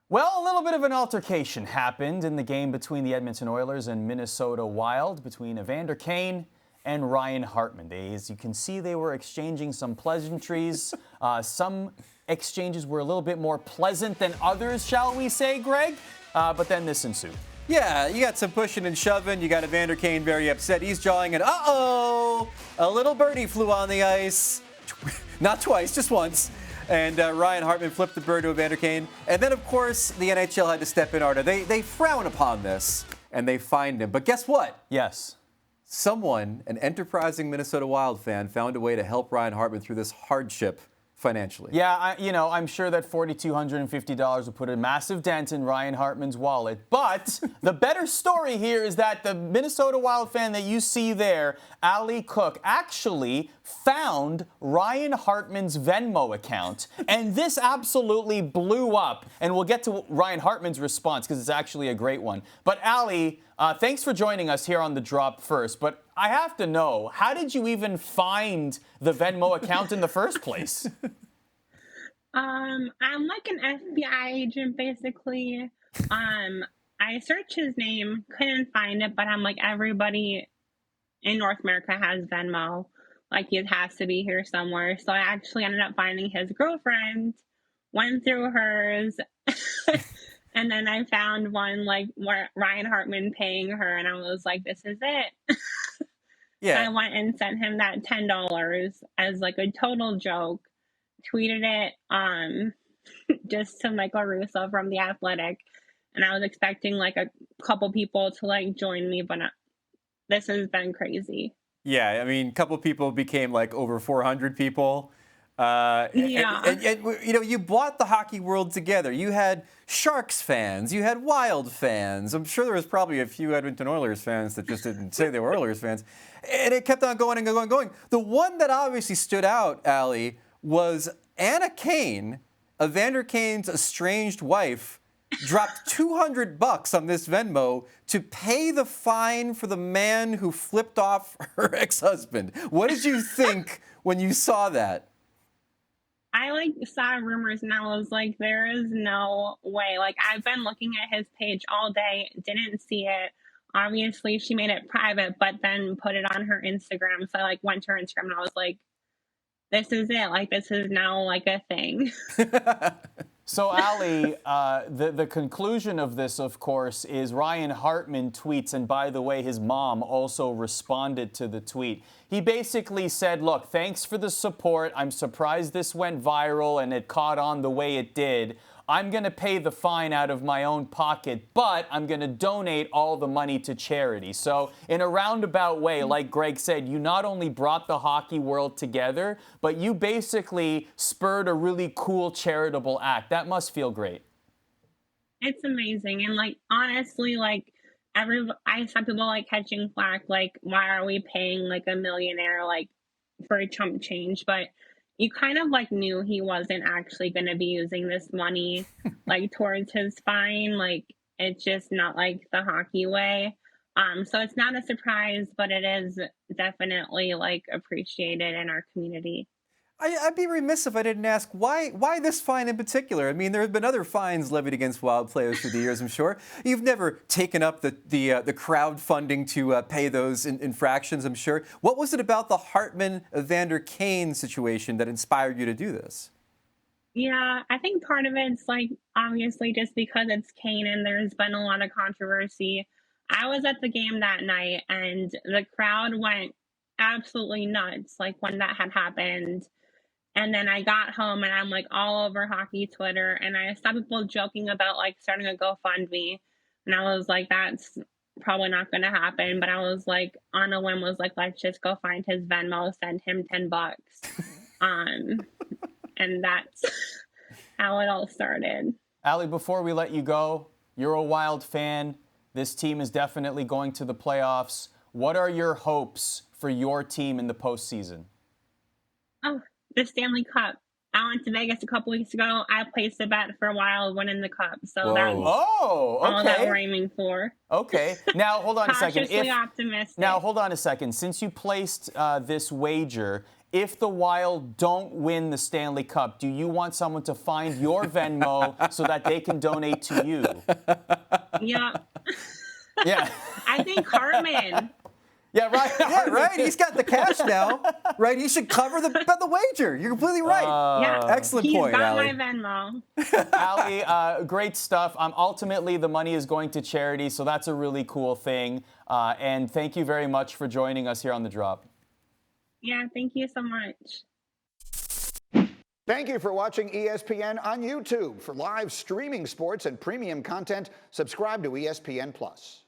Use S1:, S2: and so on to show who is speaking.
S1: Well, a little bit of an altercation happened in the game between the Edmonton Oilers and Minnesota Wild between Evander Kane and Ryan Hartman. As you can see, they were exchanging some pleasantries. Some exchanges were a little bit more pleasant than others, shall we say, Greg? But then this ensued.
S2: Yeah, you got some pushing and shoving. You got Evander Kane very upset. He's jawing and uh-oh, a little birdie flew on the ice. Not twice, just once. And Ryan Hartman flipped the bird to Evander Kane. And then, of course, the NHL had to step in order. They frown upon this, and they fined him. But guess what?
S1: Yes.
S2: Someone, an enterprising Minnesota Wild fan, found a way to help Ryan Hartman through this hardship financially.
S1: Yeah, I'm sure that $4,250 will put a massive dent in Ryan Hartman's wallet. But the better story here is that the Minnesota Wild fan that you see there, Allie Cook, actually found Ryan Hartman's Venmo account. And this absolutely blew up. And we'll get to Ryan Hartman's response because it's actually a great one. But Allie, thanks for joining us here on The Drop first. But I have to know, how did you even find the Venmo account in the first place?
S3: I'm like an FBI agent, basically. I searched his name, couldn't find it, but I'm like, everybody in North America has Venmo. Like, it has to be here somewhere. So I actually ended up finding his girlfriend, went through hers, and then I found one, like, where Ryan Hartman paying her, and I was like, this is it.
S2: Yeah.
S3: So I went and sent him that $10 as, like, a total joke, tweeted it just to Michael Russo from The Athletic, and I was expecting, like, a couple people to, like, join me, but this has been crazy.
S2: Yeah, I mean, a couple people became, like, over 400 people.
S3: Yeah.
S2: And, you know, you brought the hockey world together. You had Sharks fans. You had Wild fans. I'm sure there was probably a few Edmonton Oilers fans that just didn't say they were Oilers fans. And it kept on going and going and going. The one that obviously stood out, Allie, was Anna Kane, Evander Kane's estranged wife, dropped $200 on this Venmo to pay the fine for the man who flipped off her ex-husband. What did you think when you saw that?
S3: I, like, saw rumors and I was like, there is no way. Like, I've been looking at his page all day, didn't see it. Obviously, she made it private, but then put it on her Instagram. So I, like, went to her Instagram and I was like, this is it. Like, this is now, like, a thing.
S1: So, Allie, the conclusion of this, of course, is Ryan Hartman tweets, and by the way, his mom also responded to the tweet. He basically said, look, thanks for the support. I'm surprised this went viral and it caught on the way it did. I'm going to pay the fine out of my own pocket, but I'm going to donate all the money to charity. So in a roundabout way, like Greg said, you not only brought the hockey world together, but you basically spurred a really cool charitable act. That must feel great.
S3: It's amazing. And, like, honestly, like, I saw people, like, catching flack, like, why are we paying, like, a millionaire, like, for a chump change? But you kind of, like, knew he wasn't actually going to be using this money, like, towards his fine. Like, it's just not, like, the hockey way. So it's not a surprise, but it is definitely, like, appreciated in our community.
S2: I'd be remiss if I didn't ask why this fine in particular. I mean, there have been other fines levied against Wild players through the years, I'm sure. You've never taken up the crowdfunding to pay those infractions, I'm sure. What was it about the Hartman-Evander Kane situation that inspired you to do this?
S3: Yeah, I think part of it's, like, obviously just because it's Kane and there's been a lot of controversy. I was at the game that night and the crowd went absolutely nuts, like, when that had happened. And then I got home and I'm, like, all over hockey Twitter, and I saw people joking about, like, starting a GoFundMe. And I was like, that's probably not going to happen. But I was like, on a whim, was like, let's just go find his Venmo, send him $10. And that's how it all started.
S1: Allie, before we let you go, you're a Wild fan. This team is definitely going to the playoffs. What are your hopes for your team in the postseason?
S3: Oh, the Stanley Cup. I went to Vegas a couple weeks ago. I placed a bet for a while winning the cup. So that's all that we're aiming for.
S1: Okay. Now, hold on a second.
S3: Cautiously optimistic.
S1: Now, hold on a second. Since you placed this wager, if the Wild don't win the Stanley Cup, do you want someone to find your Venmo so that they can donate to you?
S3: Yeah.
S1: Yeah.
S3: I think Hartman.
S1: Yeah, right.
S2: Yeah, right. He's got the cash now, right? He should cover the wager. You're completely right.
S3: Yeah.
S2: Excellent point,
S3: He's got
S2: Allie.
S3: my Venmo.
S1: Allie, great stuff. Ultimately, the money is going to charity, so that's a really cool thing. And thank you very much for joining us here on The Drop.
S3: Yeah, thank you so much.
S4: Thank you for watching ESPN on YouTube. For live streaming sports and premium content, subscribe to ESPN+.